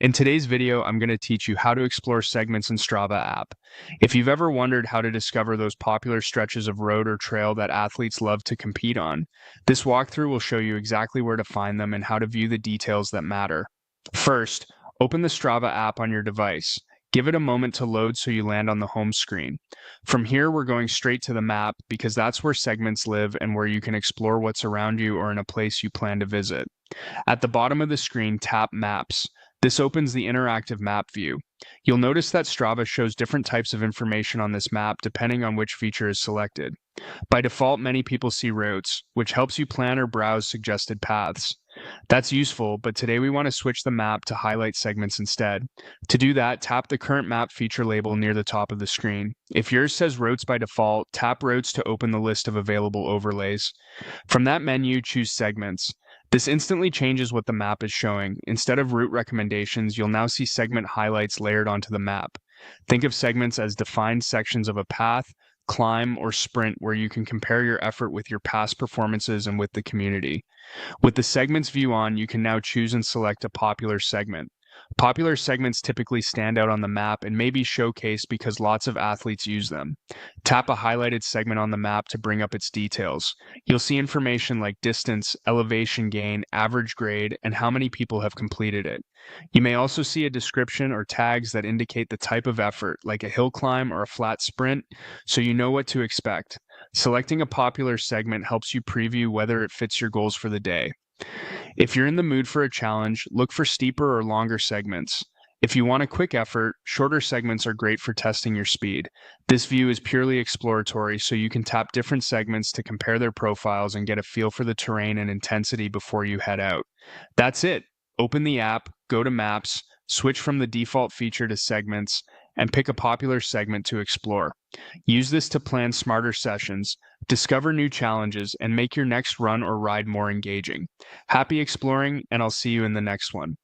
In today's video, I'm going to teach you how to explore segments in Strava app. If you've ever wondered how to discover those popular stretches of road or trail that athletes love to compete on, this walkthrough will show you exactly where to find them and how to view the details that matter. First, open the Strava app on your device. Give it a moment to load so you land on the home screen. From here, we're going straight to the map because that's where segments live and where you can explore what's around you or in a place you plan to visit. At the bottom of the screen, tap Maps. This opens the interactive map view. You'll notice that Strava shows different types of information on this map depending on which feature is selected. By default, many people see routes, which helps you plan or browse suggested paths. That's useful, but today we want to switch the map to highlight segments instead. To do that, tap the current map feature label near the top of the screen. If yours says routes by default, tap routes to open the list of available overlays. From that menu, choose segments. This instantly changes what the map is showing. Instead of route recommendations, you'll now see segment highlights layered onto the map. Think of segments as defined sections of a path, climb, or sprint where you can compare your effort with your past performances and with the community. With the segments view on, you can now choose and select a popular segment. Popular segments typically stand out on the map and may be showcased because lots of athletes use them. Tap a highlighted segment on the map to bring up its details. You'll see information like distance, elevation gain, average grade, and how many people have completed it. You may also see a description or tags that indicate the type of effort, like a hill climb or a flat sprint, so you know what to expect. Selecting a popular segment helps you preview whether it fits your goals for the day. If you're in the mood for a challenge, look for steeper or longer segments. If you want a quick effort, shorter segments are great for testing your speed. This view is purely exploratory, so you can tap different segments to compare their profiles and get a feel for the terrain and intensity before you head out. That's it. Open the app, go to Maps, switch from the default feature to Segments, and pick a popular segment to explore. Use this to plan smarter sessions, discover new challenges, and make your next run or ride more engaging. Happy exploring, and I'll see you in the next one.